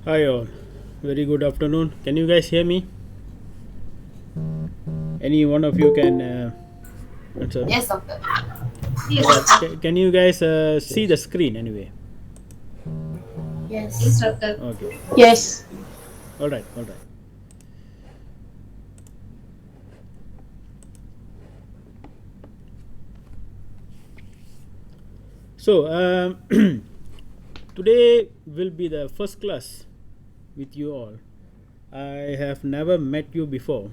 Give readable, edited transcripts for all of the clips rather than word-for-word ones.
Hi all, very good afternoon. Can you guys hear me? Any one of you can answer? Yes, doctor. All right. Can you guys see the screen anyway? Yes. Instructor. Okay. Yes. All right. All right. So today will be the first class with you all. I have never met you before.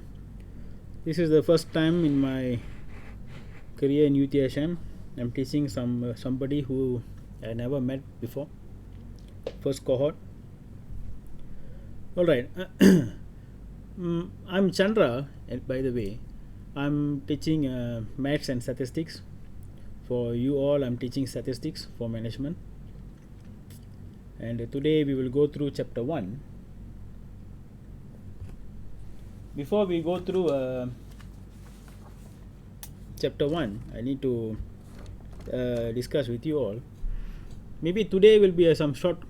This is the first time in my career in UTHM. I'm teaching somebody who I never met before. First cohort. All right. I'm Chandra, and by the way. I'm teaching maths and statistics. For you all, I'm teaching statistics for management. And today we will go through chapter 1. Before we go through chapter 1, I need to discuss with you all. Maybe today will be some short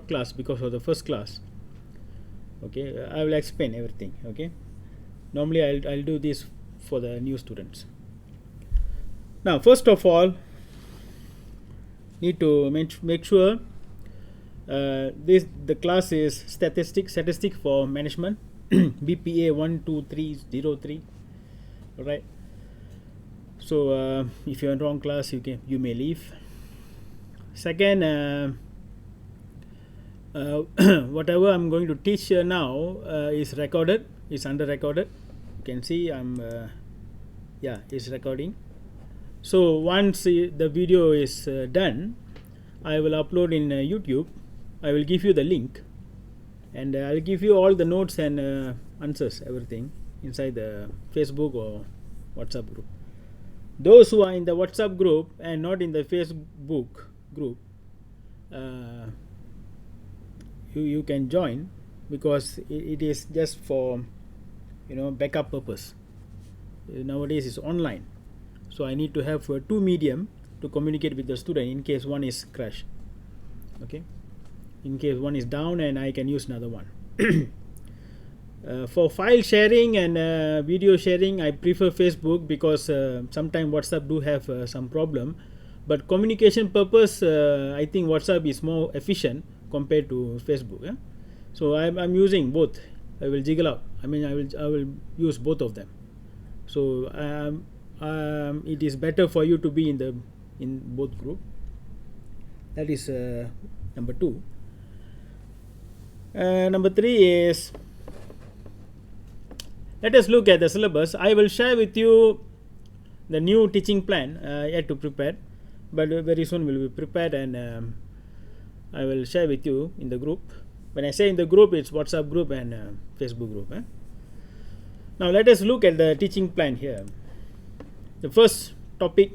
class because of the first class. Okay, I will explain everything. Okay, normally I'll do this for the new students. Now, first of all, need to make sure the class is statistic for management BPA 12303. All right. So if you're in wrong class, you may leave. Second, whatever I'm going to teach here now is recorded. It's under recorded. You can see it's recording. So once the video is done, I will upload in YouTube. I will give you the link, and I'll give you all the notes and answers, everything inside the Facebook or WhatsApp group. Those who are in the WhatsApp group and not in the Facebook group, you can join, because it is just for backup purpose. Nowadays it's online, so I need to have two medium to communicate with the student in case one is crash. Okay, in case one is down, and I can use another one. For file sharing and video sharing, I prefer Facebook, because sometimes WhatsApp do have some problem, but communication purpose, I think WhatsApp is more efficient compared to Facebook. So I'm using both. I will jiggle out. I will use both of them. So it is better for you to be in both group. That is number 2. Number 3 is, let us look at the syllabus. I will share with you the new teaching plan yet to prepare, but very soon will be prepared, and I will share with you in the group. When I say in the group, it's WhatsApp group and Facebook group. Now let us look at the teaching plan here. The first topic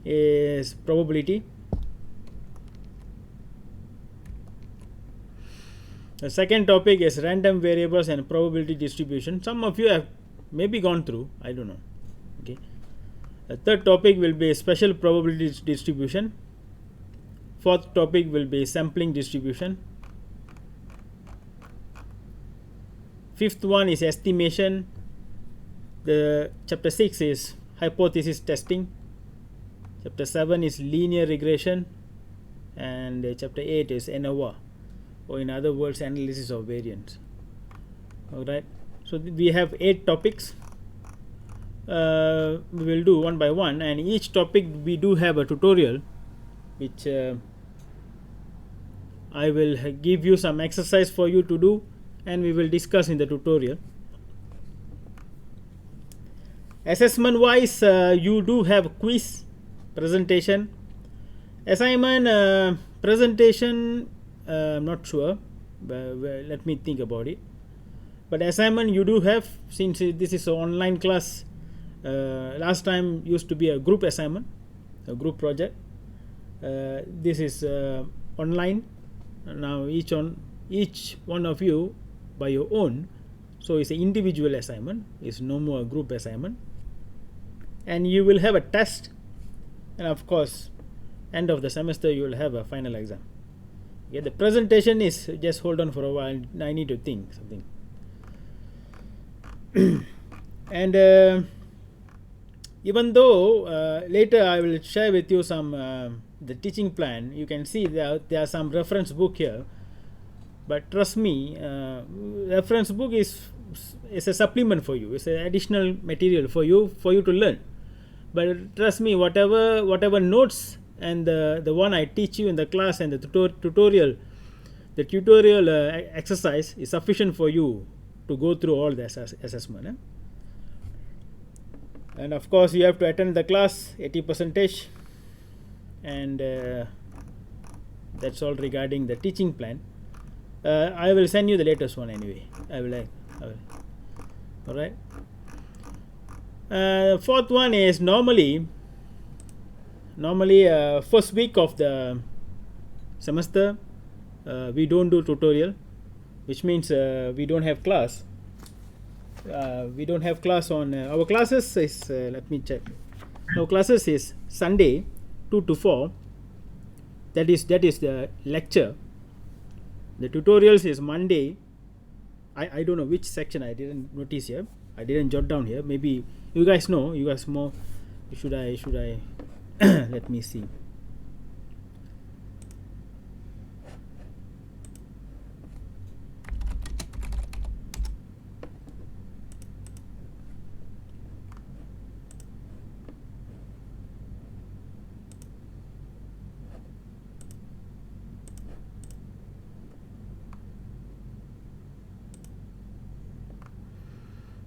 is probability. The second topic is random variables and probability distribution. Some of you have maybe gone through, I don't know. Okay. The third topic will be special probability distribution. Fourth topic will be sampling distribution. Fifth one is estimation. The chapter 6 is hypothesis testing. Chapter 7 is linear regression, and chapter 8 is ANOVA, or in other words, analysis of variance. All right. So we have 8 topics. We will do one by one, and each topic we do have a tutorial, which I will give you some exercise for you to do, and we will discuss in the tutorial. Assessment wise, you do have quiz, presentation, assignment, presentation. I'm not sure, but let me think about it. But assignment you do have, since this is an online class. Last time used to be a group assignment, a group project. This is online. Now each one of you by your own, so it's an individual assignment. It's no more a group assignment. And you will have a test, and of course end of the semester you will have a final exam. Yeah, the presentation is, just hold on for a while, I need to think something. And even though later I will share with you some the teaching plan, you can see there are some reference book here, but trust me, reference book is a supplement for you, it's an additional material for you to learn. But trust me, whatever notes and the one I teach you in the class and the tutorial exercise is sufficient for you to go through all the assessment. And of course you have to attend the class 80%, and that's all regarding the teaching plan. I will send you the latest one anyway. I will. All right. Fourth one is normally first week of the semester we don't do tutorial, which means we don't have class. We don't have class on our classes is let me check. Our classes is Sunday 2 to 4. That is the lecture. The tutorials is Monday. I don't know which section, I didn't notice here. I didn't jot down here. Maybe you guys know. You guys more. Should I let me see.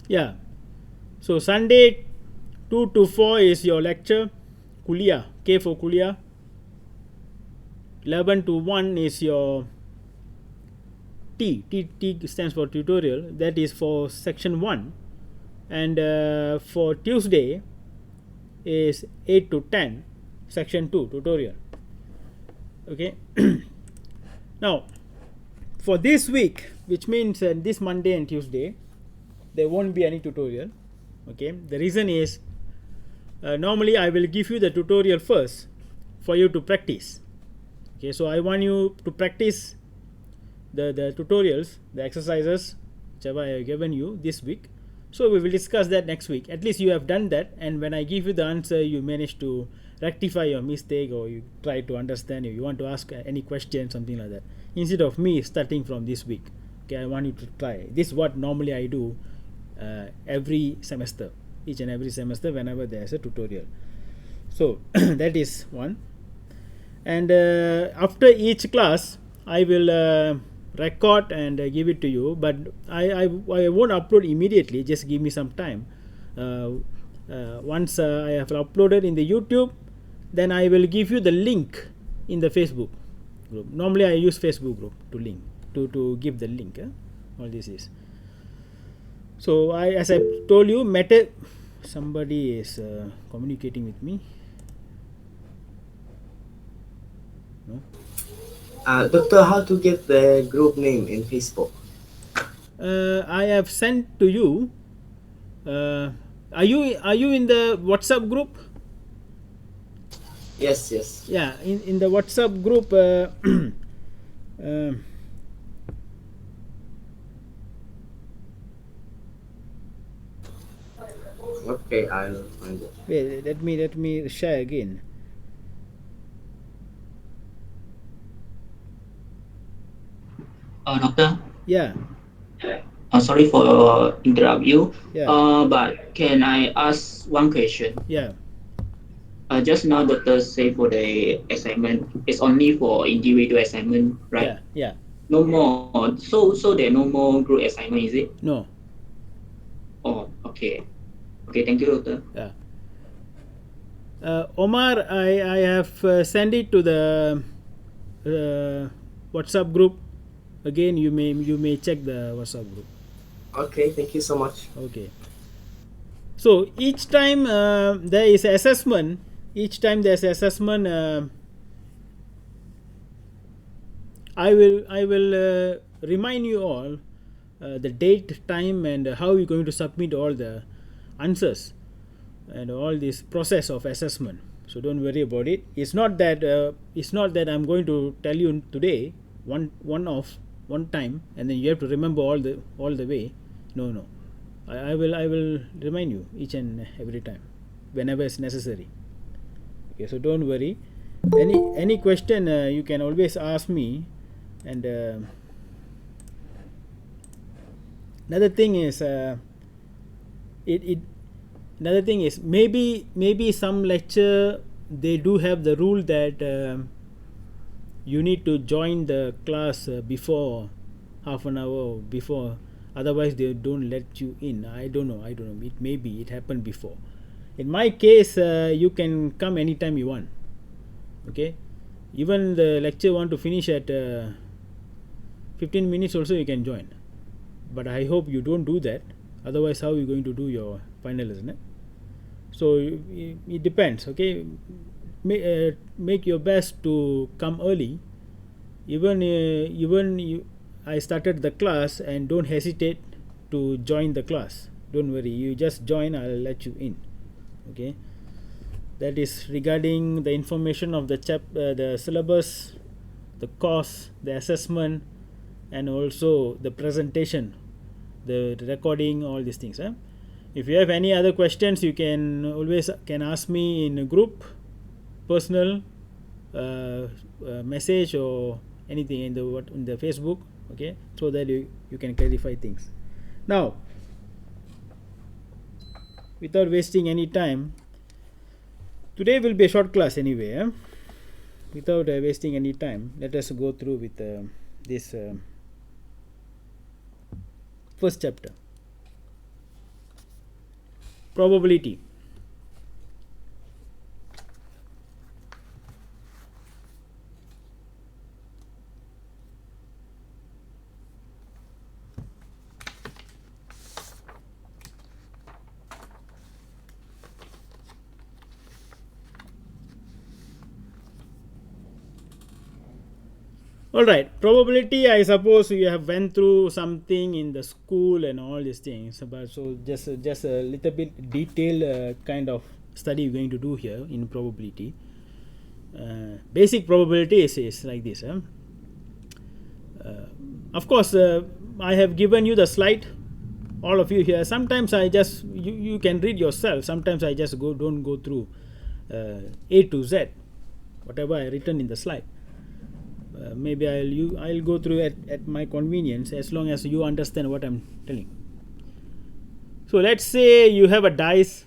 Yeah, so Sunday 2 to 4 is your lecture, kuliah, K for kuliah. 11 to 1 is your T stands for tutorial, that is for section 1. And for Tuesday is 8 to 10, section 2 tutorial. Okay. Now for this week, which means this Monday and Tuesday, there won't be any tutorial. Okay, the reason is normally I will give you the tutorial first for you to practice. Okay, so I want you to practice the tutorials, the exercises whichever I have given you this week. So we will discuss that next week. At least you have done that, and when I give you the answer, you manage to rectify your mistake, or you try to understand, if you want to ask any question, something like that, instead of me starting from this week. Okay, I want you to try. This is what normally I do every semester, each and every semester, whenever there is a tutorial. So that is one. And after each class I will record and give it to you, but I won't upload immediately, just give me some time. Once I have uploaded in the YouTube, then I will give you the link in the Facebook group. Normally I use Facebook group to link to give the link. All this is. So as I told you, somebody is communicating with me. No? Doctor, how to get the group name in Facebook? I have sent to you. Are you in the WhatsApp group? Yes. Yeah, in the WhatsApp group. Okay, I'll find it. Wait, let me share again. Doctor. Yeah. Sorry for interrupt you. Yeah. But can I ask one question? Yeah. Just now doctor say for the assignment, it's only for individual assignment, right? Yeah. No more. So there no more group assignment, is it? No. Oh, okay. Okay, thank you, doctor. Yeah. Omar, I have sent it to the WhatsApp group. Again, you may check the WhatsApp group. Okay, thank you so much. Okay. So each time there is assessment. Each time there's assessment, I will remind you all the date, time, and how you're going to submit all the answers and all this process of assessment. So don't worry about it. It's not that I'm going to tell you today one time and then you have to remember all the way. No, I will remind you each and every time whenever it's necessary. Okay, so don't worry. Any question you can always ask me. And another thing is another thing is maybe some lecture they do have the rule that you need to join the class before half an hour before, otherwise they don't let you in. I don't know, it happened before. In my case you can come anytime you want. Okay, even the lecture want to finish at 15 minutes also you can join, but I hope you don't do that, otherwise how are you going to do your final, isn't it? So it depends. Okay, make your best to come early. Even I started the class, and don't hesitate to join the class. Don't worry, you just join, I'll let you in. Okay, that is regarding the information of the syllabus, the course, the assessment, and also the presentation, the recording, all these things. If you have any other questions, you can always ask me in a group, personal message, or anything in the Facebook. Okay, so that you can clarify things. Now, without wasting any time, today will be a short class anyway. Without wasting any time, let us go through with this first chapter, probability. All right, probability, I suppose you have went through something in the school and all these things, but so just a little bit detailed kind of study we're going to do here in probability. Basic probability is like this. Of course, I have given you the slide, all of you here. Sometimes I just you can read yourself. Sometimes I just don't go through A to Z, whatever I written in the slide. Maybe I'll go through at my convenience, as long as you understand what I'm telling. So let's say you have a dice.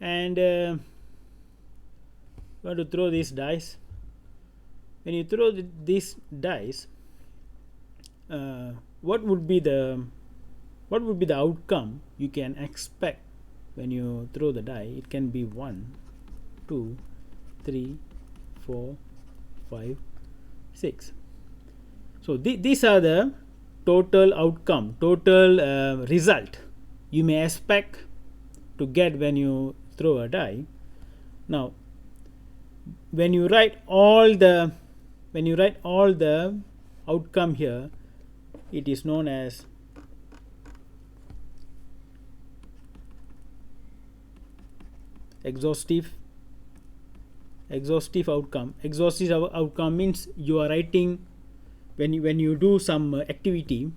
And you want to throw these dice. When you throw these dice, what would be the outcome you can expect when you throw the die? It can be 1, 2, 3, 4, 5, 6. So these are the total outcome, total result you may expect to get when you throw a die. Now, when you write all the outcome here, it is known as exhaustive outcome. Exhaustive outcome means you are writing when you do some activity,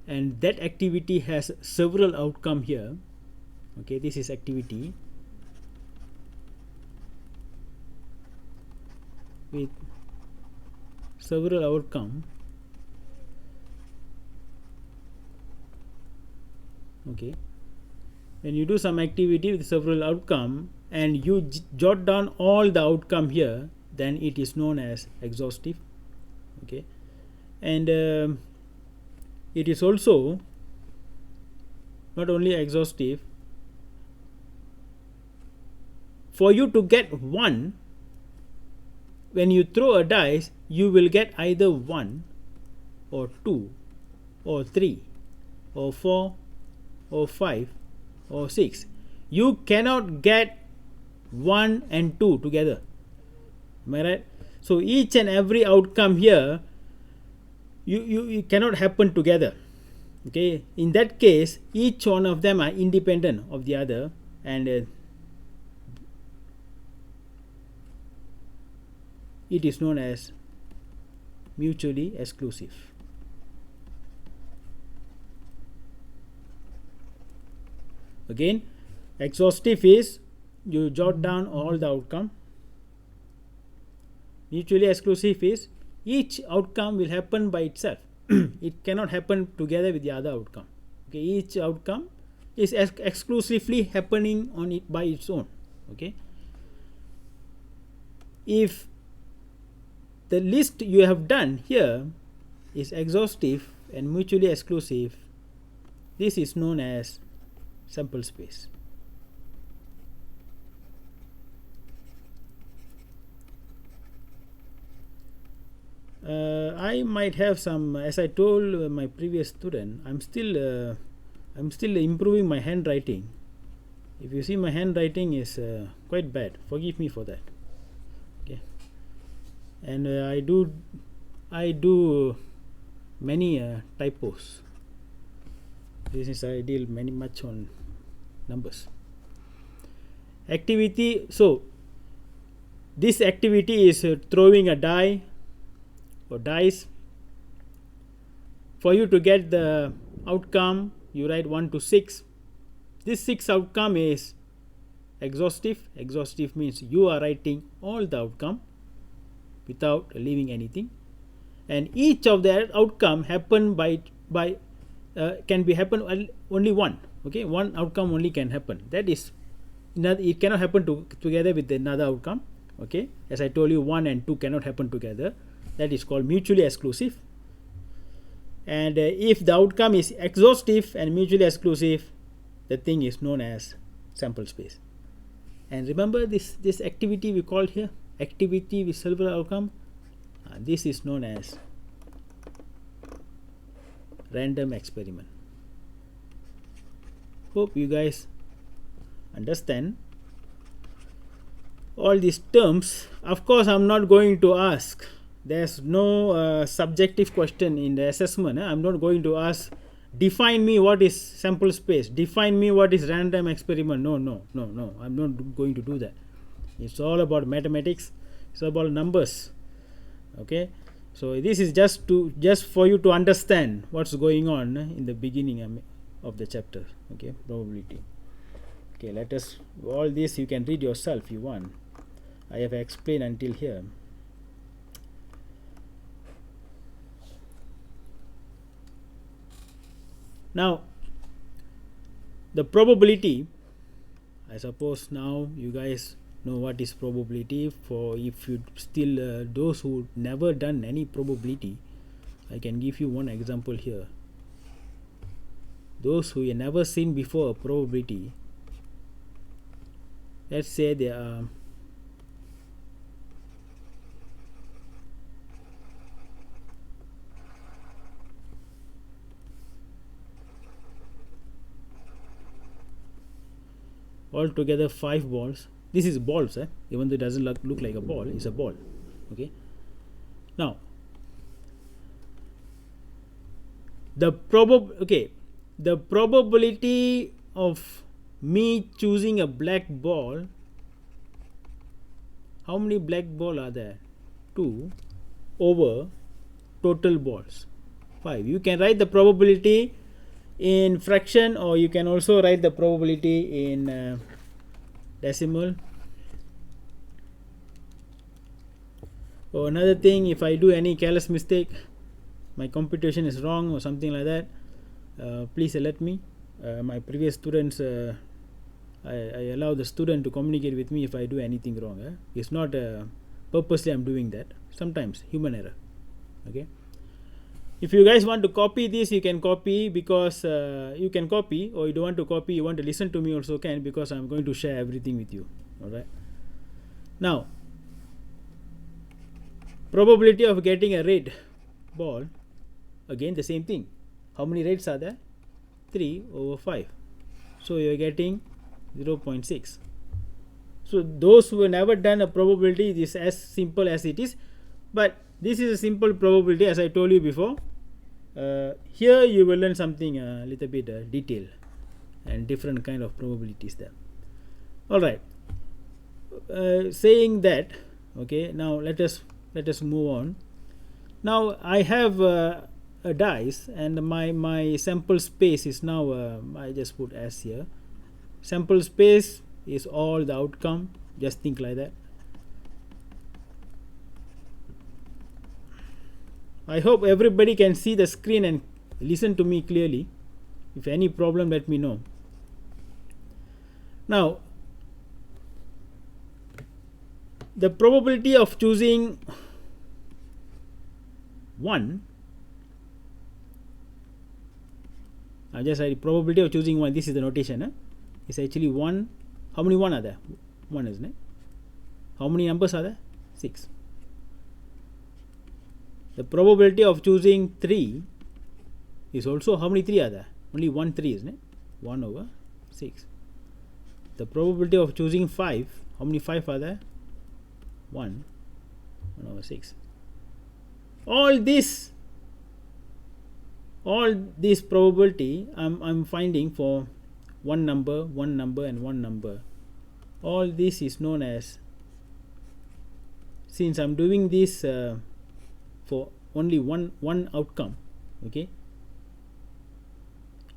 and that activity has several outcome here. Okay, this is activity with several outcome. Okay, when you do some activity with several outcome and you jot down all the outcome here, then it is known as exhaustive. Okay, and it is also not only exhaustive. For you to get 1, when you throw a dice, you will get either 1 or 2 or 3 or 4 or 5 or 6. You cannot get 1 and 2 together. Am I right? So each and every outcome here you cannot happen together. Okay, in that case, each one of them are independent of the other, and it is known as mutually exclusive. Again, exhaustive is you jot down all the outcome. Mutually exclusive is each outcome will happen by itself. It cannot happen together with the other outcome. Okay, each outcome is exclusively happening on it by its own. Okay, if the list you have done here is exhaustive and mutually exclusive, this is known as sample space. I might have some, as I told my previous student, I'm still improving my handwriting. If you see, my handwriting is quite bad. Forgive me for that. Okay, and I do many typos. This is I deal much on numbers. Activity. So this activity is throwing a die or dice. For you to get the outcome, you write 1 to 6. This 6 outcome is exhaustive. Exhaustive means you are writing all the outcome without leaving anything, and each of that outcome happen can be happen only one. Okay, one outcome only can happen. That is, it cannot happen together with another outcome. Okay, as I told you, 1 and 2 cannot happen together. That is called mutually exclusive. And if the outcome is exhaustive and mutually exclusive, the thing is known as sample space. And remember this activity we called here, activity with several outcome. This is known as random experiment. Hope you guys understand all these terms. Of course, I'm not going to ask. There's no subjective question in the assessment. I'm not going to ask, define me what is sample space, define me what is random experiment. No, I'm not going to do that. It's all about mathematics. It's all about numbers. Okay, so this is just for you to understand what's going on in the beginning of the chapter. Okay, probability. Okay, let us, all this you can read yourself if you want. I have explained until here. Now, the probability, I suppose now you guys know what is probability. For if you still those who never done any probability, I can give you one example here. Those who have never seen before a probability, let's say there are altogether 5 balls. This is balls, even though it doesn't look like a ball, it's a ball. Okay, now the probability of me choosing a black ball, how many black ball are there? 2 over total balls 5. You can write the probability in fraction, or you can also write the probability in decimal. Or another thing, if I do any careless mistake, my computation is wrong or something like that, please alert me. My previous students, I allow the student to communicate with me if I do anything wrong. It's not purposely I'm doing that. Sometimes human error. Okay, if you guys want to copy this, you can copy, because you can copy, or you don't want to copy, you want to listen to me also can, because I'm going to share everything with you. Alright, now probability of getting a red ball, again the same thing. How many reds are there? 3 over 5. So you are getting 0.6. So those who have never done a probability, it is as simple as it is. But this is a simple probability, as I told you before. Here you will learn something a little bit detail and different kind of probabilities there. All right. Saying that, okay, now let us move on. Now I have a dice, and my sample space is now I just put S here. Sample space is all the outcome. Just think like that. I hope everybody can see the screen and listen to me clearly. If any problem, let me know. Now, the probability of choosing 1, I just write probability of choosing 1. This is the notation. It's actually 1. How many 1 are there? 1, isn't it? How many numbers are there? 6. The probability of choosing 3 is also, how many 3 are there? Only 1 3, isn't it? 1 over 6. The probability of choosing 5, how many 5 are there? 1 over 6. All this probability I'm finding for one number, and one number. All this is known as, since I'm doing this for only one outcome, okay,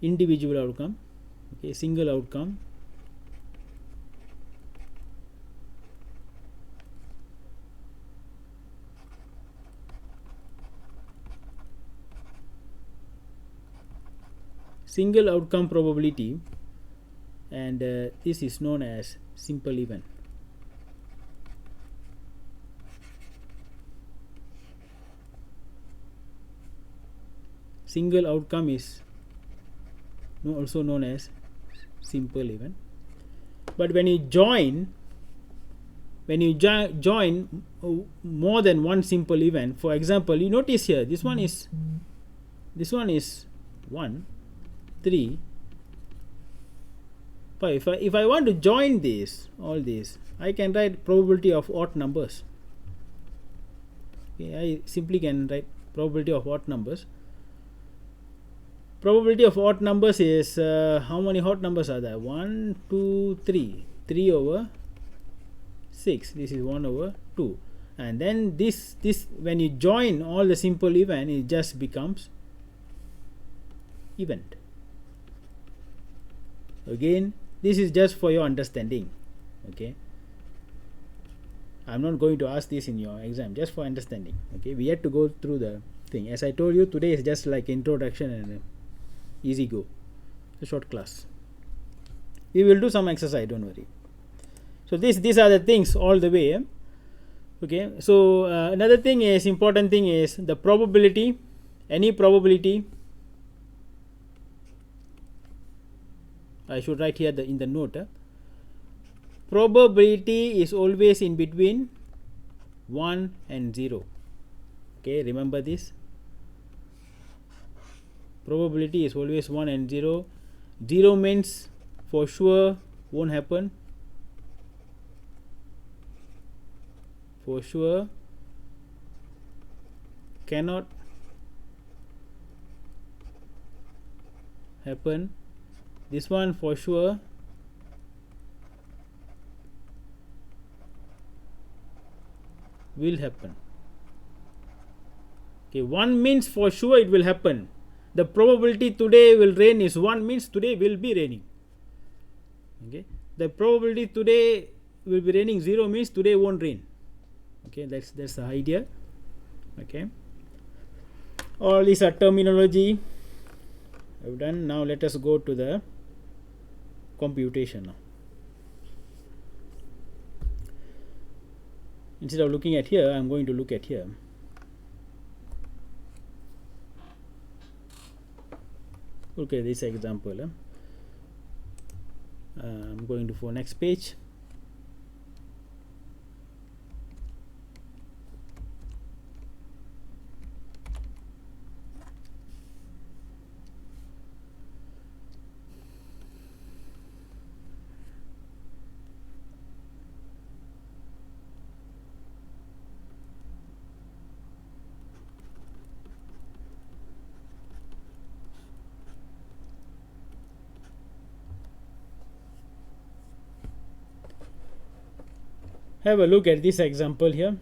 individual outcome, okay, single outcome, single outcome probability, and this is known as simple event. Single outcome is also known as simple event. But when you join more than one simple event, for example, you notice here this one is 1 3 5. If I want to join all these, I can write probability of odd numbers. Okay, I simply can write probability of odd numbers. Probability of odd numbers is how many odd numbers are there? 1 2 3. 3 over 6. This is 1 over 2. And then this when you join all the simple event, it just becomes event. Again, this is just for your understanding. Okay, I'm not going to ask this in your exam, just for understanding. Okay, we had to go through the thing. As I told you, today is just like introduction and easy go, a short class. We will do some exercise, don't worry. So these are the things all the way. Okay, so another thing is, important thing is the probability. Any probability, I should write here in the note. Probability is always in between 1 and 0. Okay, remember this. Probability is always 1 and 0. 0 means for sure won't happen. For sure cannot happen. This one for sure will happen. Okay, 1 means for sure it will happen. The probability today will rain is 1 means today will be raining. Okay, the probability today will be raining 0 means today won't rain. Okay, that's the idea. Okay, all these are terminology I've done. Now let us go to the computation. Now, instead of looking at here, I'm going to look at here. Okay, this example. I'm going to for next page. Have a look at this example here.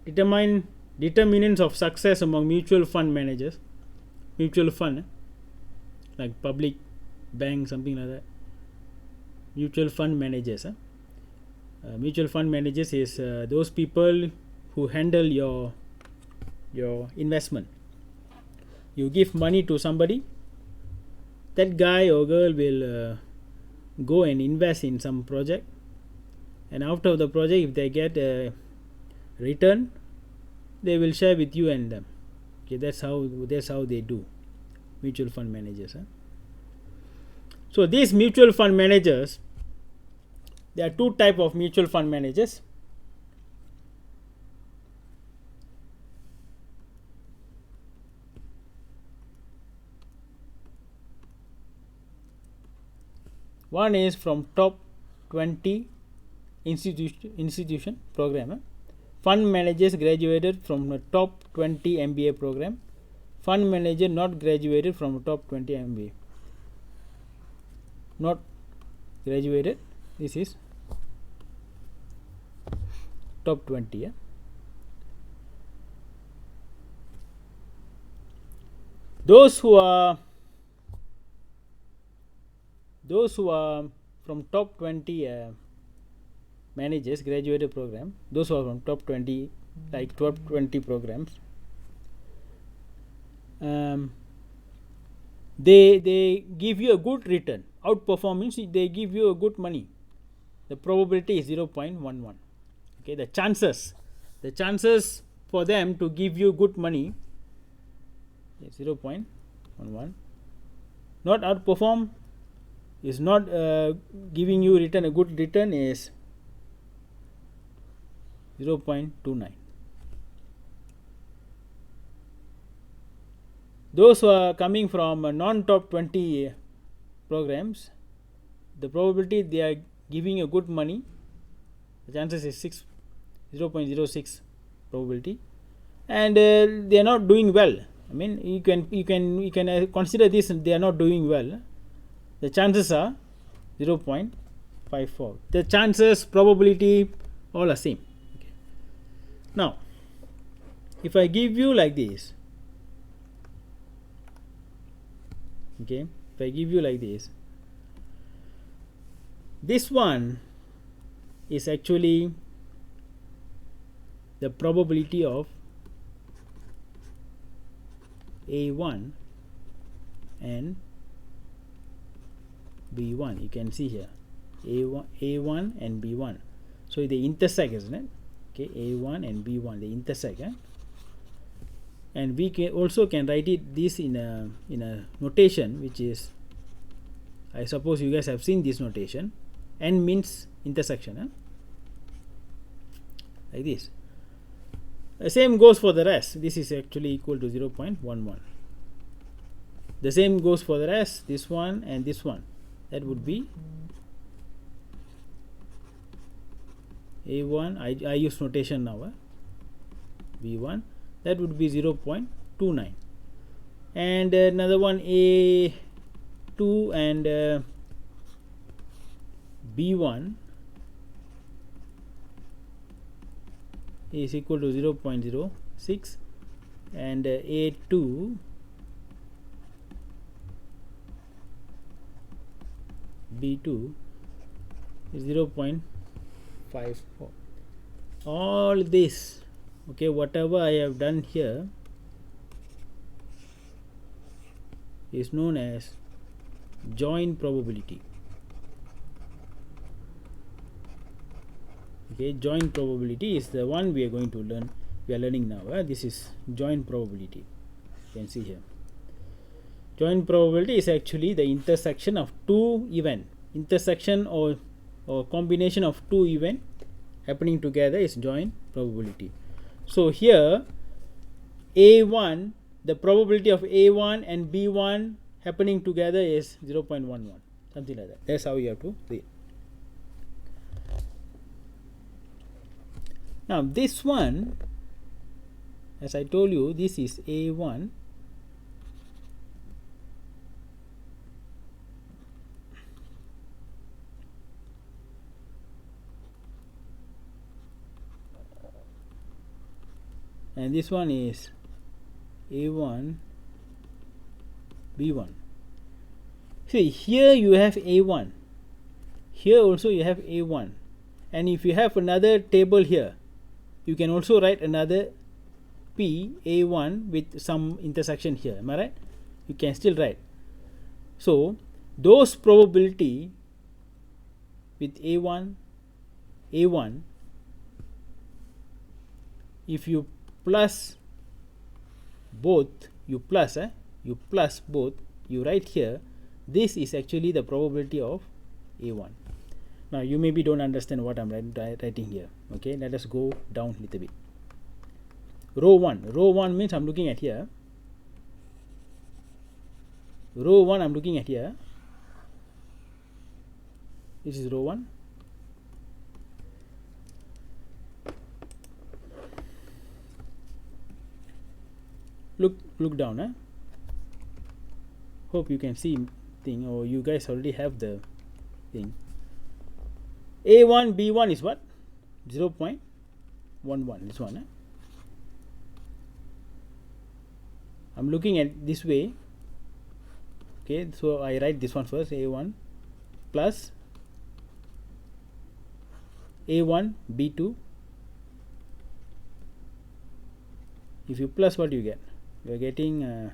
Determine determinants of success among mutual fund managers. Mutual fund, like public bank, something like that. Mutual fund managers. Mutual fund managers is those people who handle your investment. You give money to somebody, that guy or girl will go and invest in some project, and after the project, if they get a return, they will share with you and them. Okay, that's how they do. Mutual fund managers. So these mutual fund managers, there are two types of mutual fund managers. One is from top 20 institution program. Fund managers graduated from the top 20 MBA program. Fund manager not graduated from the top 20 MBA. Not graduated. This is top 20. Yeah? Those who are from top 20 managers graduated program, those who are from top 20, like top 20 programs, they give you a good return. Outperform means they give you a good money. The probability is 0.11. Okay, the chances for them to give you good money is 0.11. Not outperform is not giving you return. A good return is 0.29. Those who are coming from non-top 20 programs, the probability they are giving you good money, the chances is 0.06 probability, and they are not doing well. I mean, you can consider this. They are not doing well. The chances are 0.54. The chances, probability, all are same. Okay. Now, if I give you like this, okay, if I give you like this one is actually the probability of A1 and B1. You can see here A1 and B1. So they intersect, isn't it? Okay, A1 and B1, they intersect. And we can also write this in a notation, which is, I suppose you guys have seen this notation. N means intersection. Like this. The same goes for the rest. This is actually equal to 0.11. The same goes for the rest, this one and this one. That would be A1, I use notation now, B1, that would be 0.29. And another one, A2 and B1 is equal to 0.06, and A2 B2 is 0.54. All this, okay, whatever I have done here is known as joint probability. Okay, joint probability is the one we are going to learn. We are learning now. This is joint probability. You can see here. Joint probability is actually the intersection of two events. Intersection or combination of two events happening together is joint probability. So here A1, the probability of A1 and B1 happening together is 0.11, something like that. That's how you have to read. Now this one, as I told you, this is A1, and this one is A1 B1. See, here you have A1, here also you have A1, and if you have another table here, you can also write another P A1 with some intersection here. Am I right? You can still write. So those probability with A1, if you plus both, you plus both, you write here, this is actually the probability of A1. Now you maybe don't understand what I'm writing here. Okay, let us go down a little bit. Row 1 means I'm looking at here. Row 1 I'm looking at here. This is row 1. Look down. Hope you can see thing, or you guys already have the thing. A1 B1 is what? 0.11. This one. I'm looking at this way. Okay, so I write this one first. A1 plus A1 B2. If you plus, what do you get? You are getting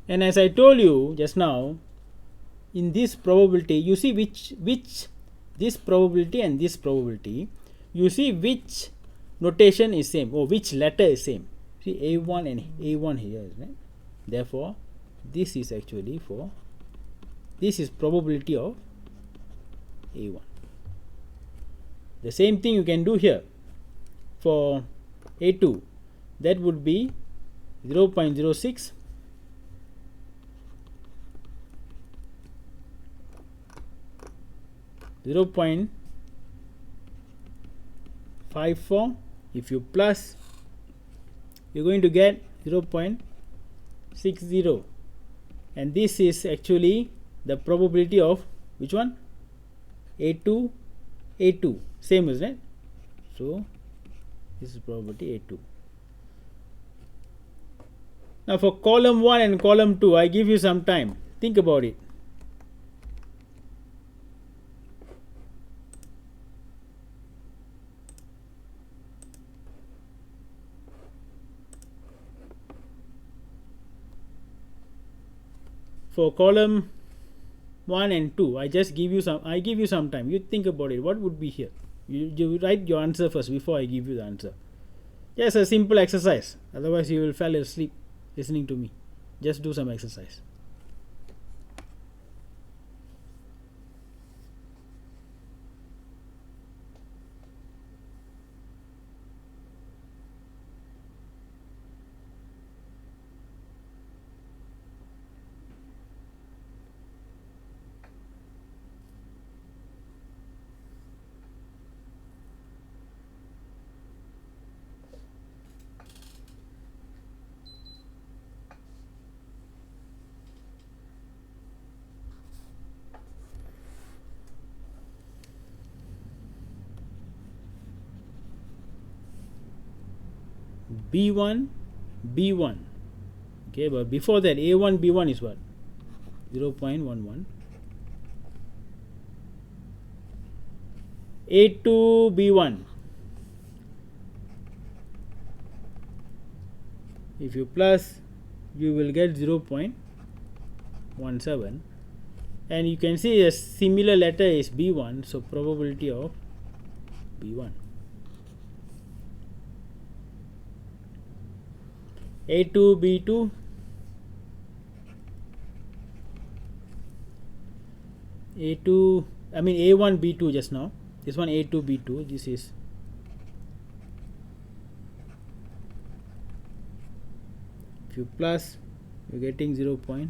and as I told you just now, in this probability, you see which this probability and this probability, you see which notation is same, or which letter is same. See, A1 and A1 here, isn't it? Therefore this is actually for, this is probability of A1. The same thing you can do here for A2. That would be 0.06 0.54. If you plus, you're going to get 0.60, and this is actually the probability of which one? A2, same, isn't it? So this is probability A2. Now for column 1 and column 2, I give you some time. Think about it. For column 1 and 2, I give you some time. You think about it. What would be here? You write your answer first before I give you the answer. Just a simple exercise. Otherwise you will fall asleep listening to me. Just do some exercise. B1 B1. Okay, but before that, A1 B1 is what? 0.11. A2 B1. If you plus, you will get 0.17, and you can see a similar letter is B1, so probability of B1. A2 B2. A2, I mean A1 B2 just now. This one A2 B2. This is if you plus, you're getting 0.17.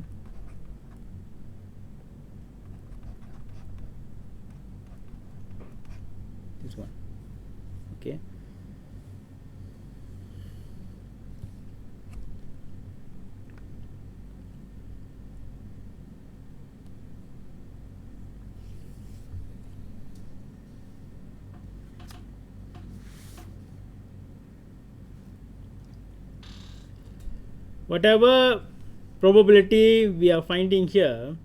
whatever probability we are finding here,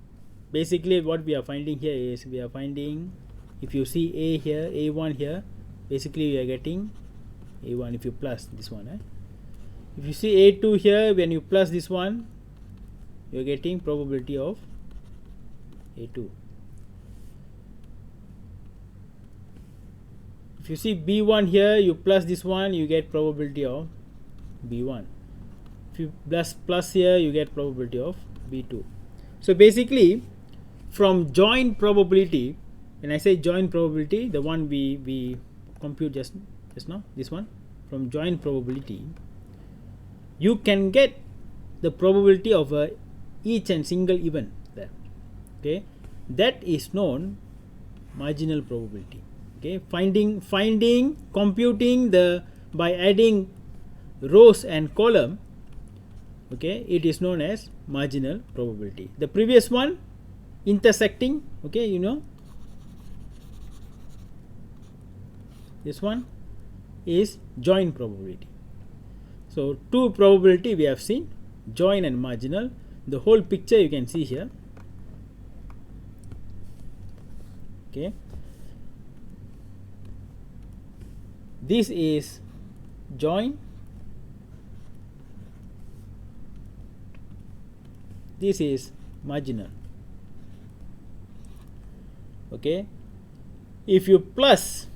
basically what we are finding here is, we are finding, if you see A here, A1 here, basically we are getting A1 if you plus this one. If you see A2 here, when you plus this one, you are getting probability of A2. If you see B1 here, you plus this one, you get probability of B1. If you plus here, you get probability of B2. So basically, from joint probability, when I say joint probability, the one we compute just now, this one, from joint probability, you can get the probability of each and single event there. Okay, that is known marginal probability. Okay, computing by adding rows and column. Okay, it is known as marginal probability. The previous one, intersecting. Okay, you know, this one is joint probability. So two probability we have seen, joint and marginal. The whole picture you can see here. Okay, this is joint, this is marginal. Okay, if you plus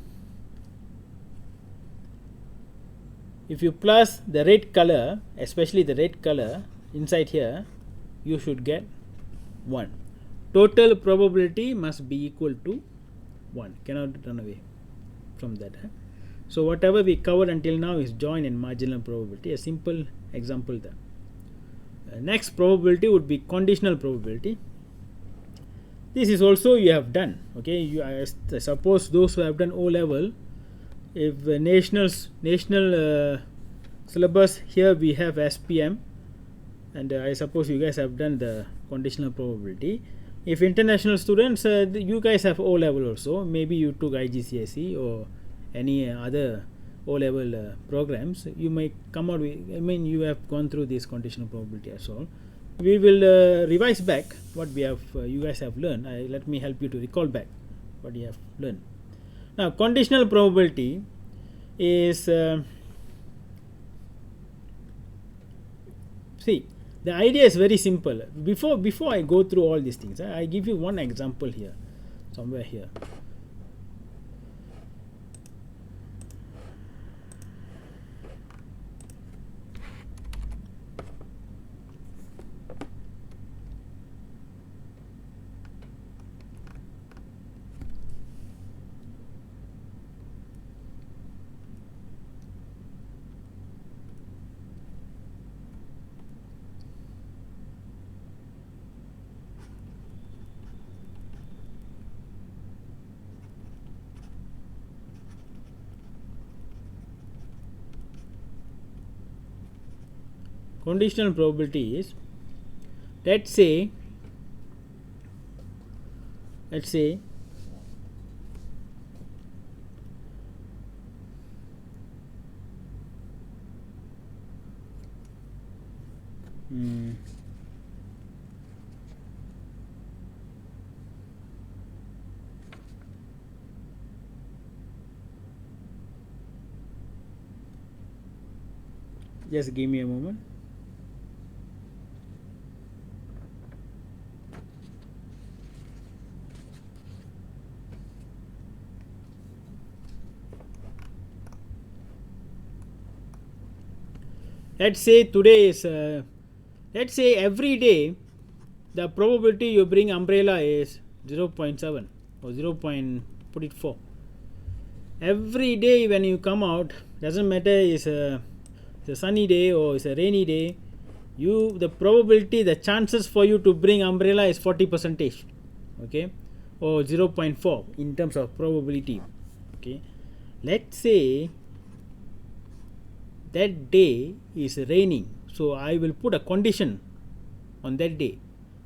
the red color, especially the red color inside here, you should get 1. Total probability must be equal to 1. Cannot run away from that. So whatever we covered until now is joint and marginal probability. A simple example there. Next probability would be conditional probability. This is also you have done. Okay, I suppose those who have done O level, if national syllabus, here we have SPM, and I suppose you guys have done the conditional probability. If international students, you guys have O level also. Maybe you took IGCSE or any other O level programs. You may come out with, you have gone through this conditional probability as well. We will revise back what we have, you guys have learned. Let me help you to recall back what you have learned. Now, conditional probability is, see, the idea is very simple. Before I go through all these things, I give you one example here, somewhere here. Conditional probability is, let's say just give me a moment. Let's say today is, let's say every day the probability you bring umbrella is 0.7 or 0.4. Every day when you come out, doesn't matter it's a sunny day or it's a rainy day, the probability, the chances for you to bring umbrella is 40%, okay, or 0.4 in terms of probability. Okay, let's say that day is raining, so I will put a condition on that day.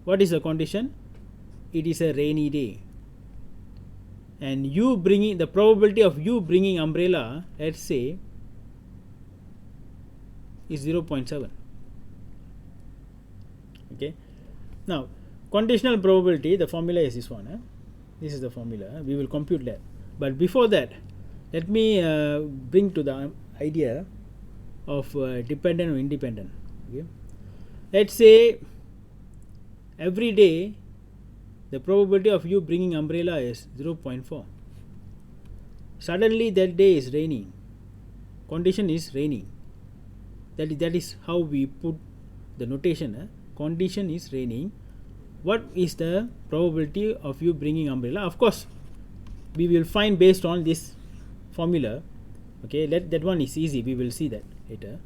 What is the condition? It is a rainy day, and you bringing, the probability of you bringing umbrella, let's say, is 0.7. Okay. Now, conditional probability, the formula is this one. This is the formula. We will compute that. But before that, let me bring to the idea of dependent or independent. Okay. Let's say every day the probability of you bringing umbrella is 0.4. Suddenly that day is raining. Condition is raining. That is how we put the notation. Condition is raining. What is the probability of you bringing umbrella? Of course, we will find based on this formula. Okay, that one is easy. We will see that later.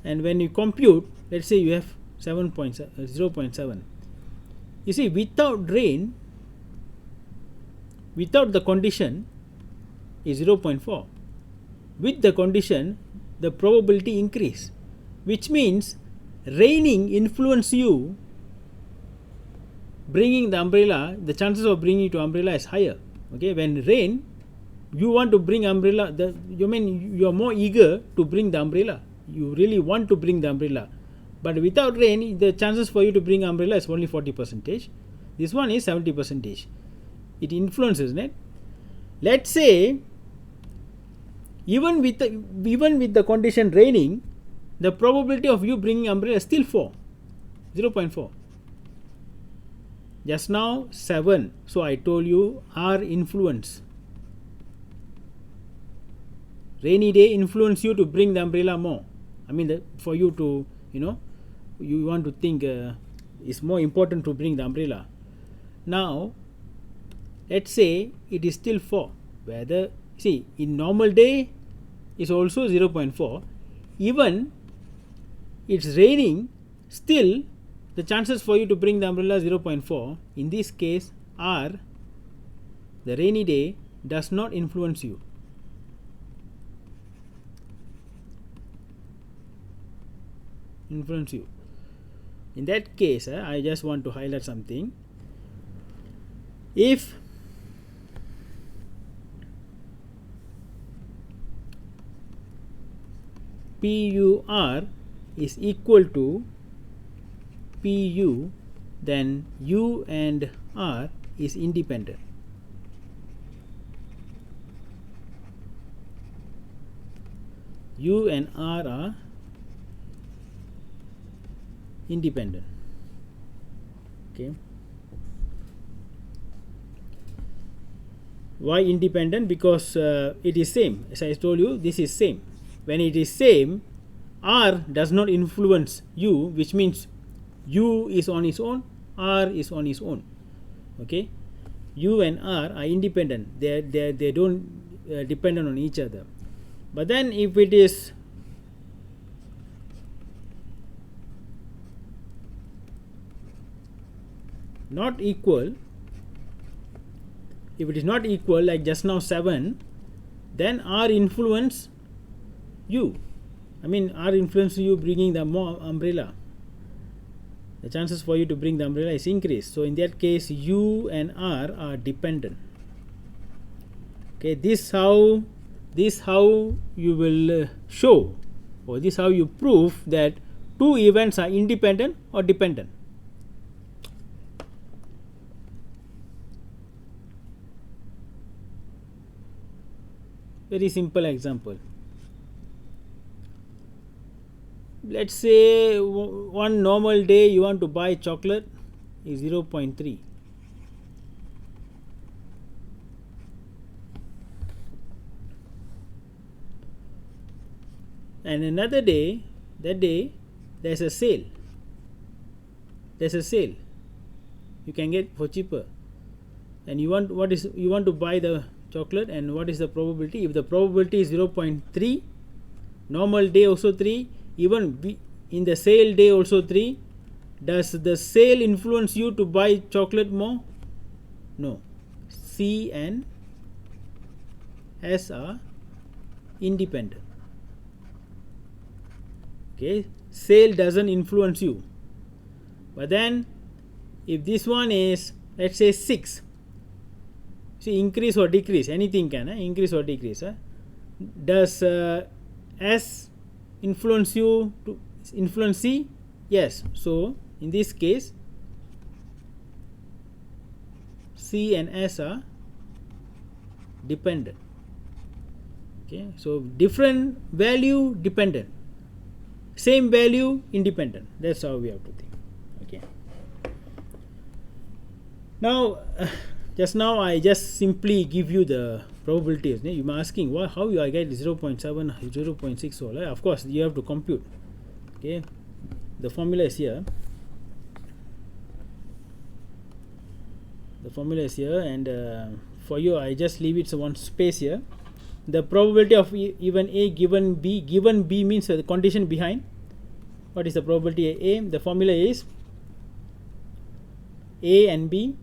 And when you compute, let's say you have 0.7. You see, without rain, without the condition is 0.4. With the condition, the probability increase, which means raining influence you bringing the umbrella, the chances of bringing to umbrella is higher. Okay, when rain, you want to bring umbrella, you are more eager to bring the umbrella. You really want to bring the umbrella. But without rain, the chances for you to bring umbrella is only 40%. This one is 70%. It influences, right? Let's say even with the condition raining, the probability of you bringing umbrella is still 0.4. Just now 7. So I told you R influence. Rainy day influence you to bring the umbrella more. I mean, for you to, you want to think it's more important to bring the umbrella. Now, let's say it is still 4. Whether, see, in normal day is also 0.4. Even it's raining, still the chances for you to bring the umbrella 0.4. In this case, R, the rainy day, does not influence you. In that case, I just want to highlight something. If PUR is equal to PU, then U and R is independent. U and R are independent. Okay. Why independent? Because it is same. As I told you, this is same. When it is same, R does not influence U, which means U is on its own, R is on its own. Okay. U and R are independent. They don't dependent on each other. But then if it is not equal, if it is not equal, like just now 7, then R influence U. I mean, R influence you bringing the more umbrella. The chances for you to bring the umbrella is increased. So in that case, U and R are dependent. Okay, this how you will show, or this how you prove that two events are independent or dependent. Very simple example. Let's say one normal day you want to buy chocolate is 0.3. And another day, that day there's a sale. You can get for cheaper. And you want to buy the chocolate, and what is the probability? If the probability is 0.3, normal day also 3, even in the sale day also 3, does the sale influence you to buy chocolate more? No. C and S are independent. Okay, sale doesn't influence you. But then if this one is, let's say 6, see, increase or decrease, anything can increase or decrease. Does S influence you to influence C? Yes. So In this case, C and S are dependent. Okay, so different value dependent, same value independent. That's how we have to think. Okay. Now, just now I just simply give you the probabilities. You are asking how you get 0.7, 0.6 all. Of course, you have to compute. Okay, the formula is here. The formula is here, and for you, I just leave it one space here. The probability of even A given B means the condition behind. What is the probability of A? The formula is A and B,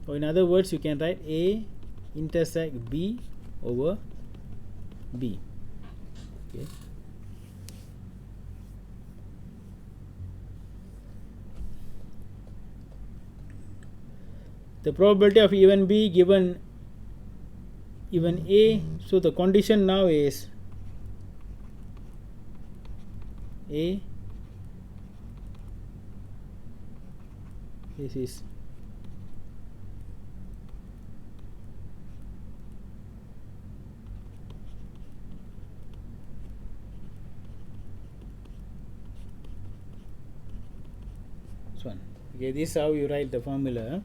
or in other words, you can write A intersect B over B. Okay. The probability of even B given even A, so the condition now is A, this is this one. Okay, this is how you write the formula.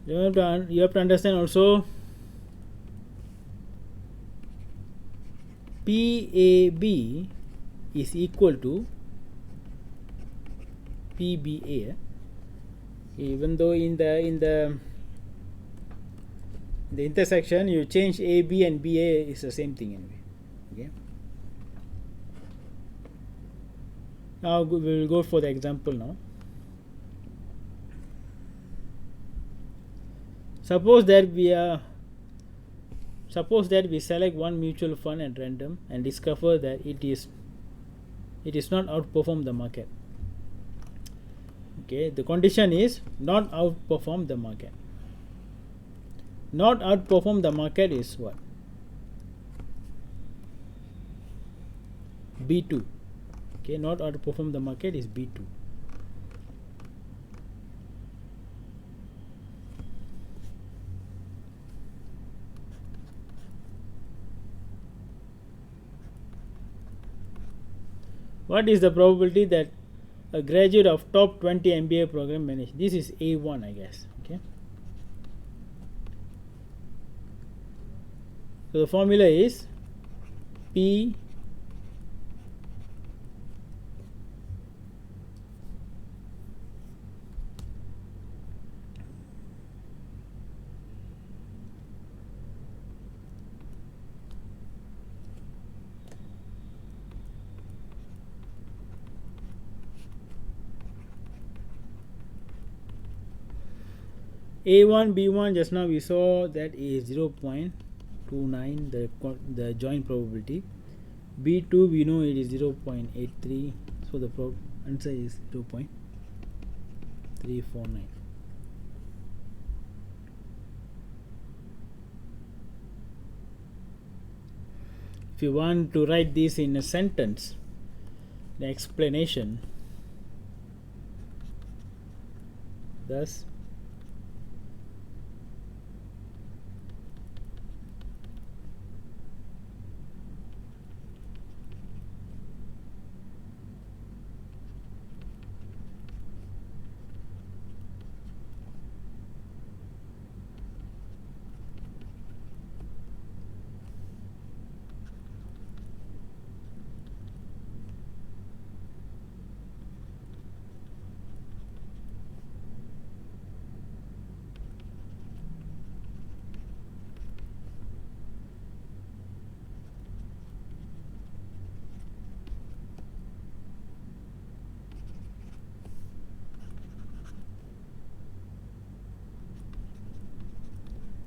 You have to understand also PAB is equal to PBA. Even though in the intersection you change AB and BA is the same thing anyway. Okay. Now we will go for the example now. Suppose that we select one mutual fund at random and discover that it is not outperform the market. Okay, the condition is not outperform the market. Not outperform the market is what? B2. Okay, not outperform the market is B2. What is the probability that a graduate of top 20 MBA program manage? This is A1, I guess. Okay. So the formula is P A1 B1 just now we saw that is 0.29 the joint probability. B2 we know it is 0.83, so the answer is 0.349. If you want to write this in a sentence, the explanation, thus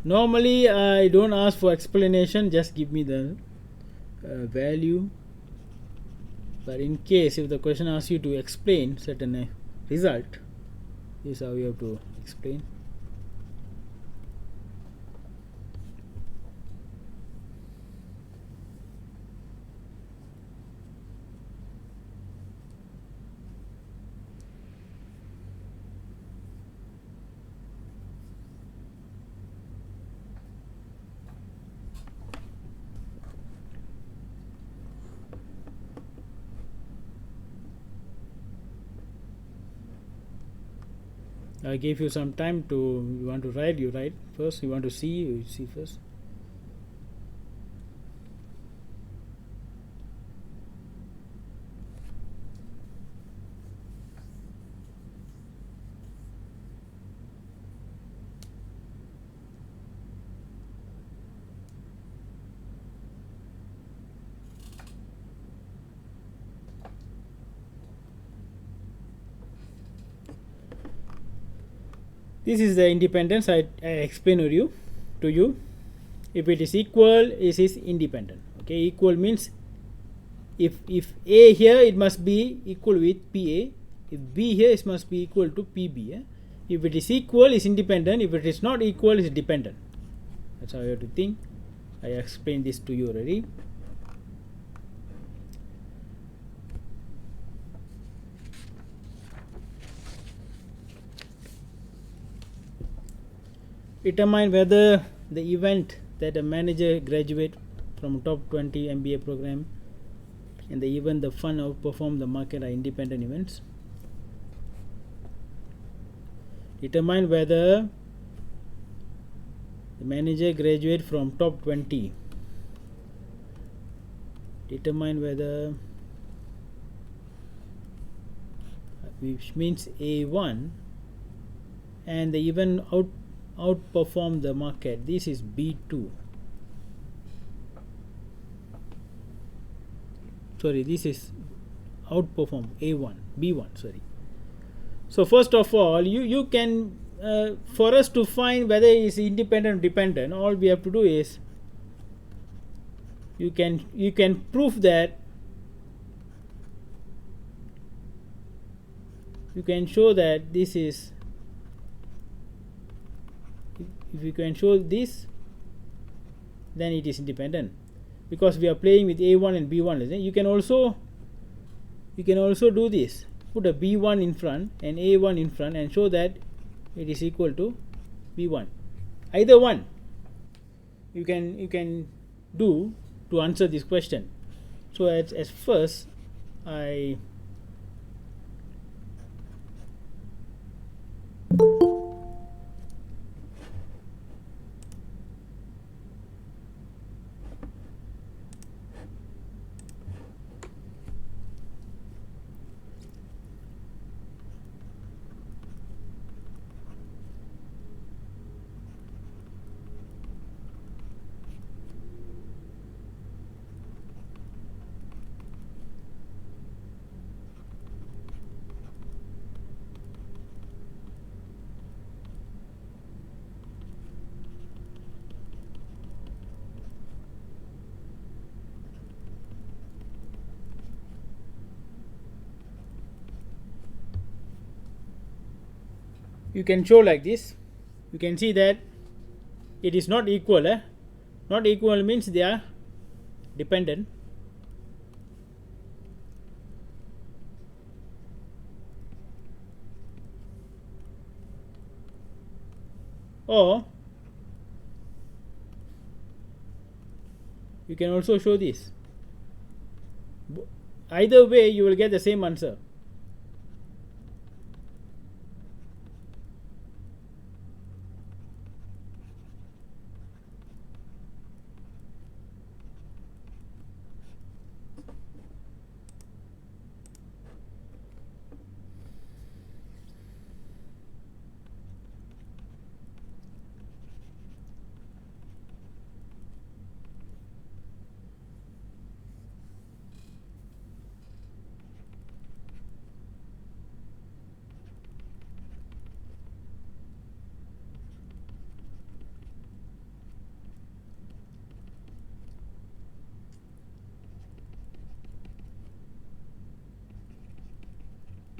normally I don't ask for explanation, just give me the value. But in case if the question asks you to explain certain result, this is how you have to explain. I gave you some time to, you want to write, you write first, you want to see, you see first. This is the independence I explained to you. If it is equal, it is independent. Okay, equal means if A here, it must be equal with PA. If B here, it must be equal to PB. If it is equal, it's independent. If it is not equal, it's dependent. That's how you have to think. I explained this to you already. Determine whether the event that a manager graduate from top 20 MBA program and the event the fund outperform the market are independent events. Determine whether the manager graduate from top 20. Determine whether, which means A1, and the event outperform the market. This is B2. Sorry, this is outperform A1, B1, sorry. So first of all, you can for us to find whether it is independent or dependent, all we have to do is you can prove that, you can show that this is, if you can show this, then it is independent, because we are playing with A1 and B1. You can also do this, put a B1 in front and A1 in front and show that it is equal to B1. Either one you can do to answer this question. So as first you can show like this. You can see that it is not equal. Not equal means they are dependent. Or you can also show this. Either way you will get the same answer.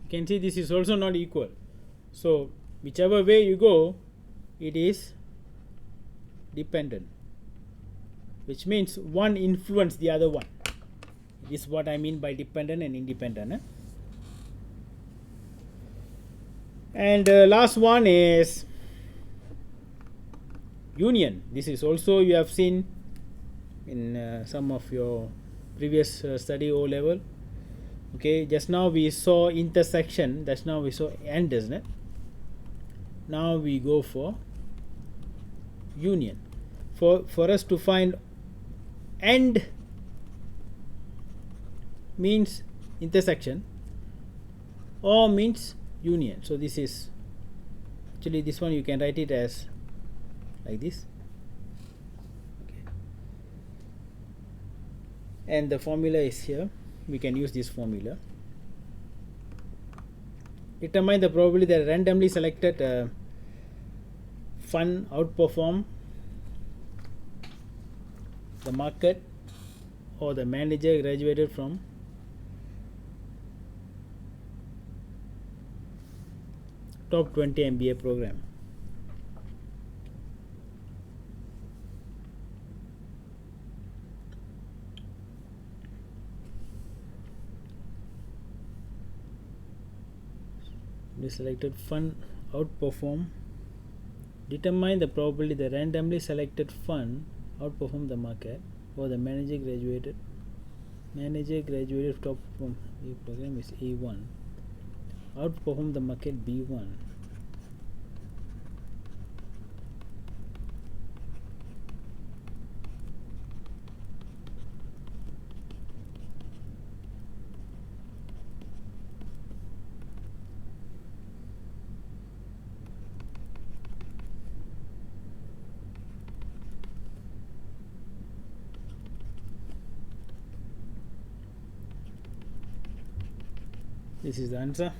You can see this is also not equal. So whichever way you go, it is dependent, which means one influence the other one. This is what I mean by dependent and independent. And last one is union. This is also you have seen in some of your previous study O level. Okay, just now we saw intersection, just now we saw and, isn't it? Now we go for union. For us to find AND means intersection, OR means union. So this is actually, this one you can write it as like this. Okay. And the formula is here. We can use this formula. Determine the probability that randomly selected fund outperform the market or the manager graduated from top 20 MBA program. The selected fund outperform. Determine the probability the randomly selected fund outperform the market or the manager graduated top from the program is A1 outperform the market B1. This is the answer.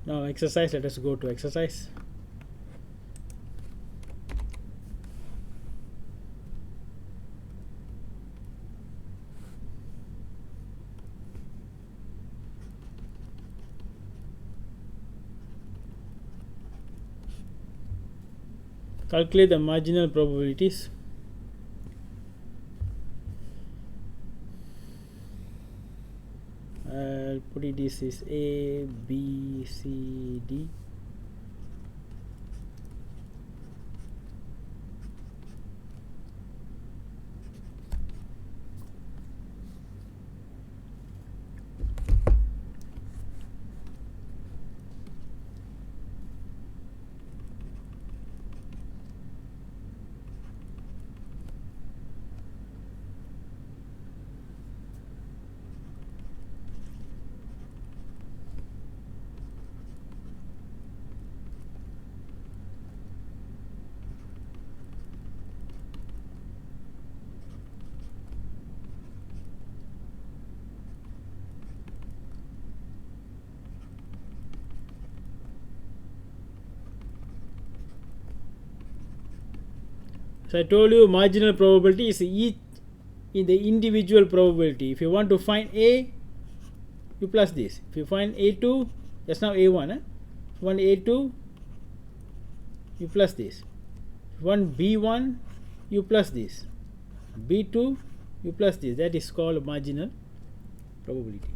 Now exercise, let us go to exercise. Calculate the marginal probabilities. I'll put it, this is A, B, C, D. So I told you marginal probability is each in the individual probability. If you want to find A, you plus this. If you find A2, that's now A1. If you want A2, you plus this. If you want B1, you plus this. B2, you plus this. That is called marginal probability.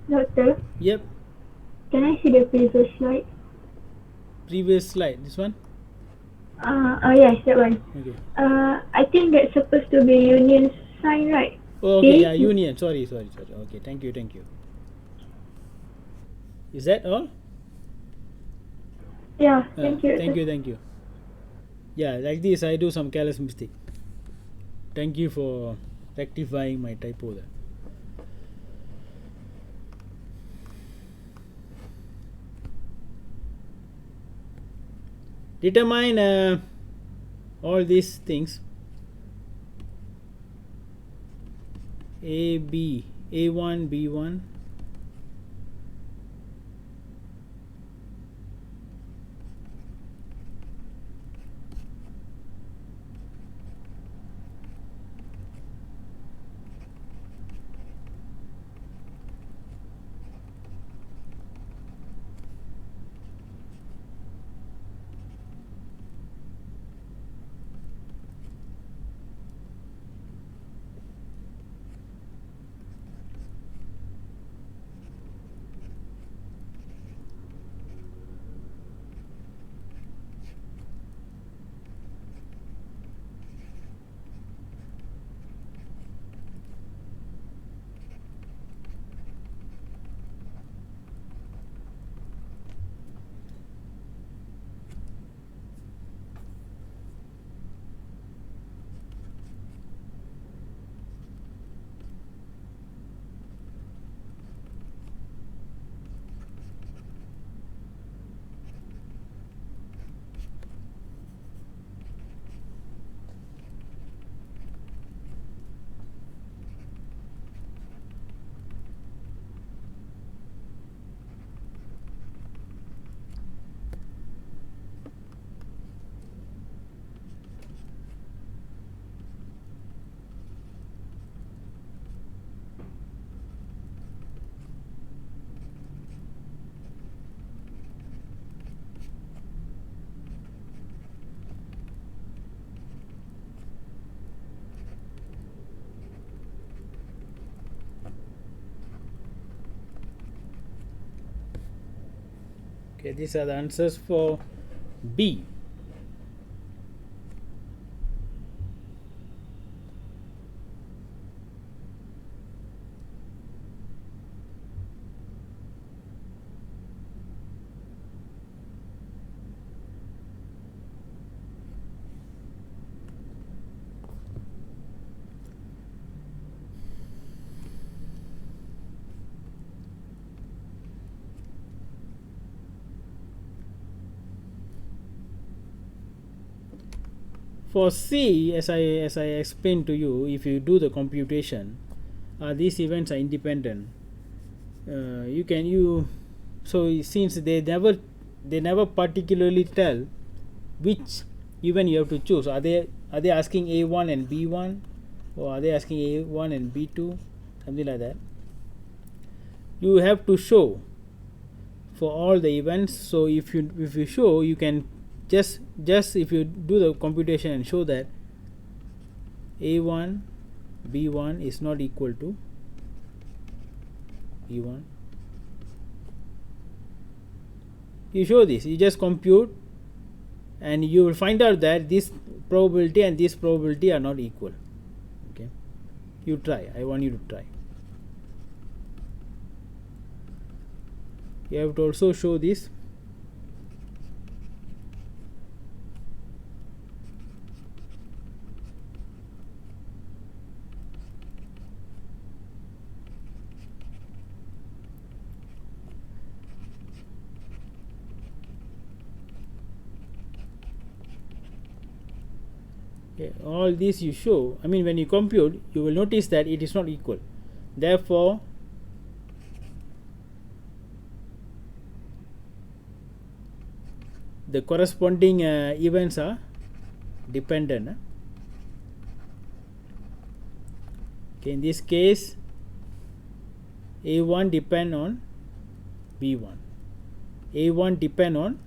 Doctor, Yep. can I see the previous slide? Previous slide. This one. Yes, that one. Okay. I think that's supposed to be union sign, right? Oh, okay. A? Yeah. Union. Sorry. Okay. Thank you. Is that all? Yeah, thank you. Thank you. Yeah, like this I do some careless mistake. Thank you for rectifying my typo there. Determine all these things. A1, B1. Okay, these are the answers for B. For C, as I explained to you, if you do the computation, these events are independent. So since they never particularly tell which event you have to choose. Are they asking A1 and B1, or are they asking A1 and B2, something like that? You have to show for all the events. So if you show, you can just if you do the computation and show that A1 B1 is not equal to E1, you show this, you just compute, and you will find out that this probability and this probability are not equal. Okay, you try. I want you to try. You have to also show this. Okay, all this you show. I mean, when you compute, you will notice that it is not equal. Therefore, the corresponding events are dependent. Okay, in this case, A1 depend on B1, A1 depend on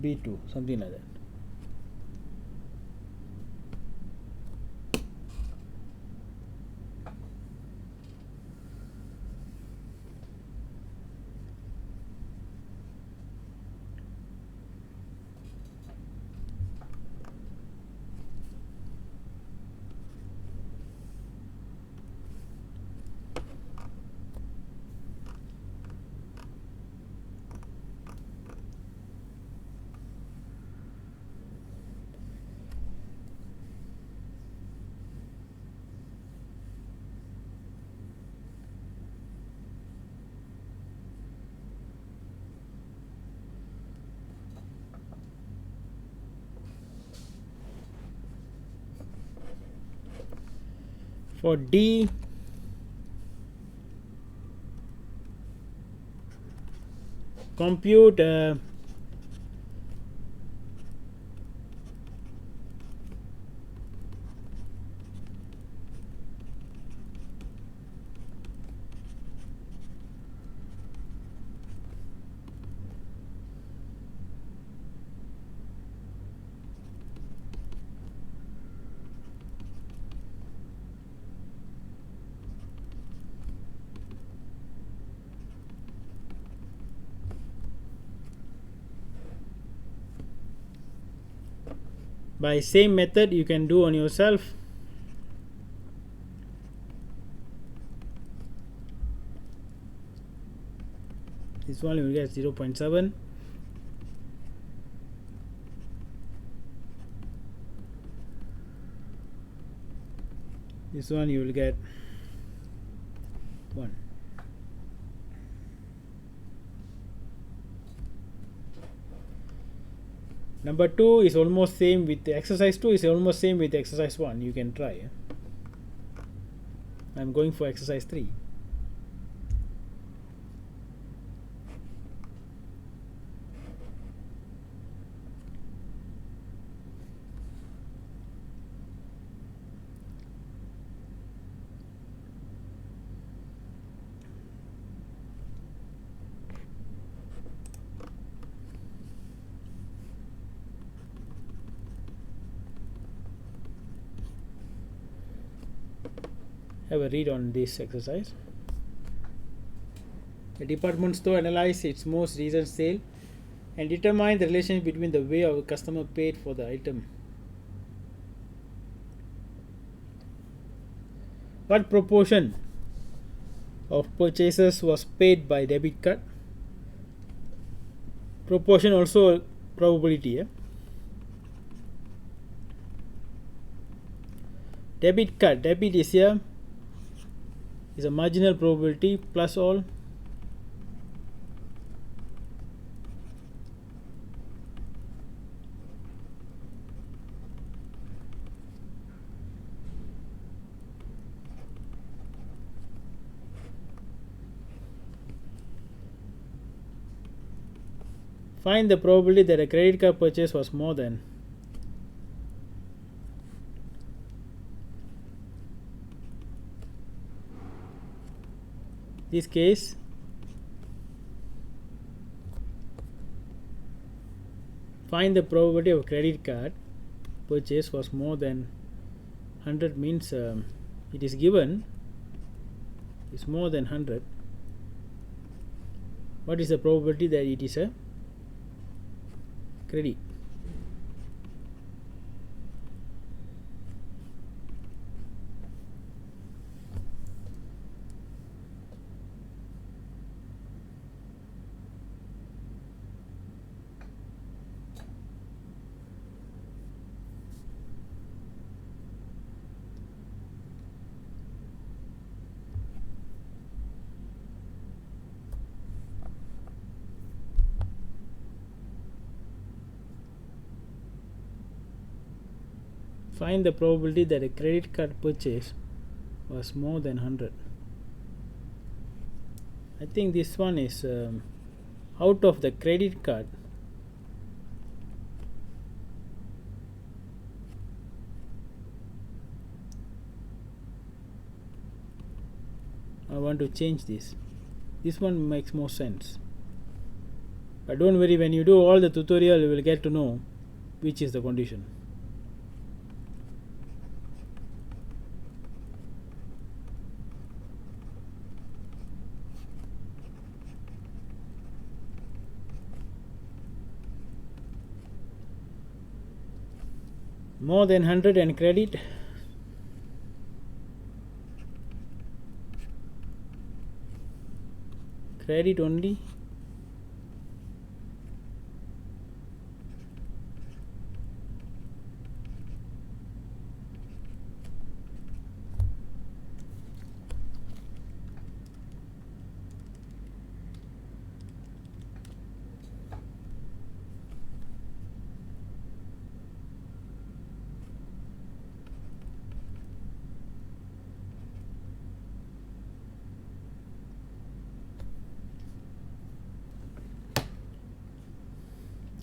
B2, something like that. For D, compute by same method you can do on yourself. This one you will get 0.7. This one you will get 1. Number 2 is almost same with the exercise 2 is almost same with exercise 1. You can try. I'm going for exercise 3. Have a read on this exercise. The department store analyzed its most recent sale and determine the relationship between the way our customer paid for the item. What proportion of purchases was paid by debit card? Proportion also probability. Debit card, debit is here, is a marginal probability plus all. Find the probability that a credit card purchase was more than. This case, find the probability of credit card purchase was more than 100 means it is given is more than 100. What is the probability that it is a credit? Find the probability that a credit card purchase was more than 100. I think this one is out of the credit card. I want to change this. This one makes more sense. But don't worry, when you do all the tutorial you will get to know which is the condition. More than 100 and credit. Credit only.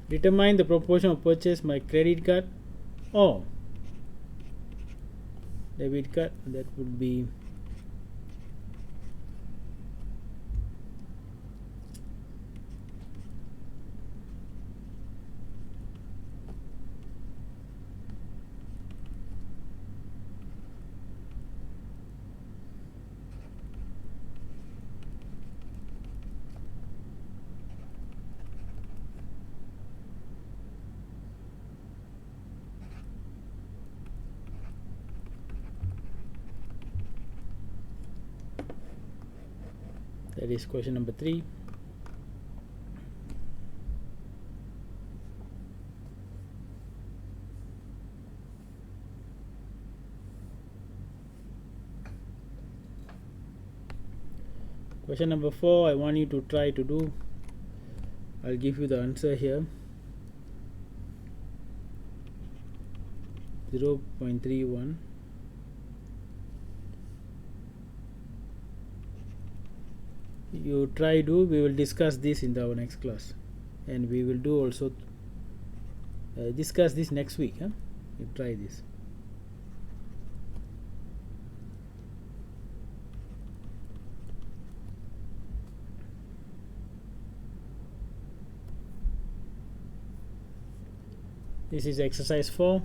Determine the proportion of purchase by credit card or debit card. That would be that is question number 3. Question number 4, I want you to try to do. I'll give you the answer here. 0.31. You try do. We will discuss this in our next class, and we will do also discuss this next week. You try this. This is exercise 4.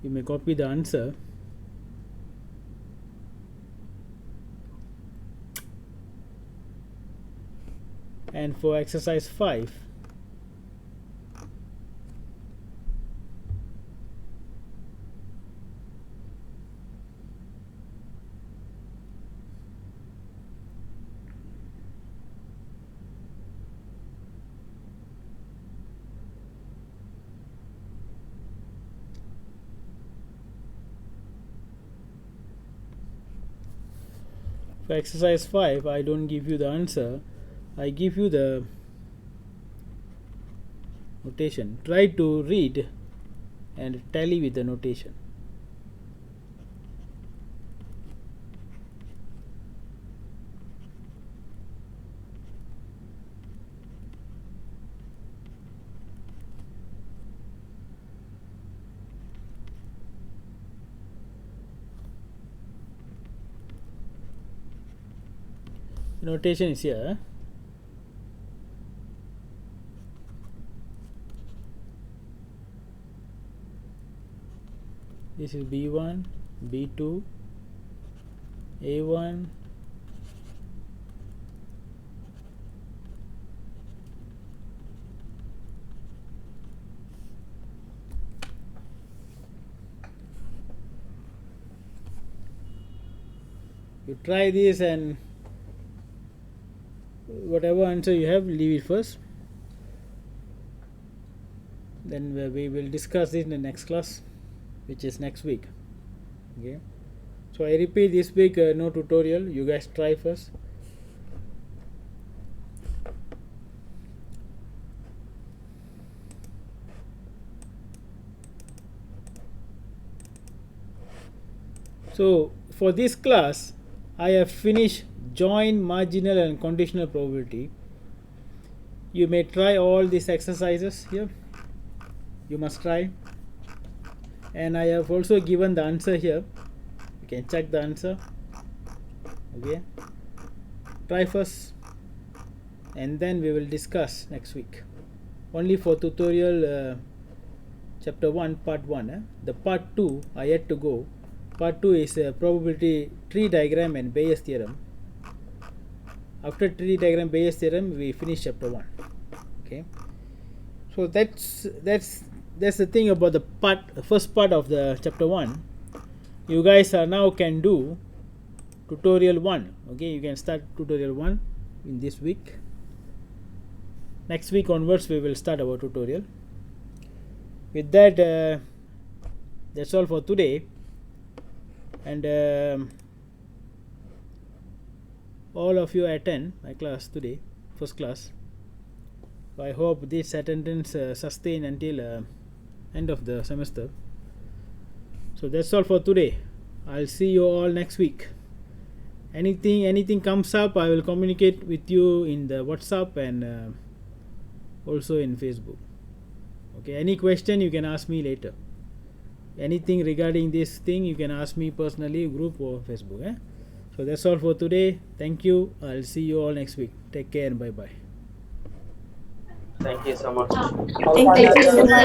You may copy the answer. And for exercise 5, I don't give you the answer. I give you the notation. Try to read and tally with the notation. Notation is here. This is B1, B2, A1, you try this, and whatever answer you have, leave it first. Then we will discuss it in the next class, which is next week. Okay, so I repeat, this week no tutorial. You guys try first. So for this class, I have finished joint, marginal and conditional probability. You may try all these exercises here. You must try. And I have also given the answer here. You can check the answer. Okay, try first, and then we will discuss next week. Only for tutorial chapter 1 part 1. The part 2 I yet to go. Part 2 is probability tree diagram and Bayes theorem. After tree diagram, Bayes theorem, we finish chapter 1. Okay, so that's the thing about the first part of the chapter 1. You guys are now can do tutorial 1. Okay, you can start tutorial 1 in this week. Next week onwards we will start our tutorial. With that, that's all for today. And all of you attend my class today, first class. So I hope this attendance sustain until end of the semester. So that's all for today. I'll see you all next week. anything comes up, I will communicate with you in the WhatsApp and also in Facebook. Okay, any question you can ask me later. Anything regarding this thing you can ask me personally, group or Facebook. So that's all for today. Thank you. I'll see you all next week. Take care and bye bye. Thank you so much. Thank you so much.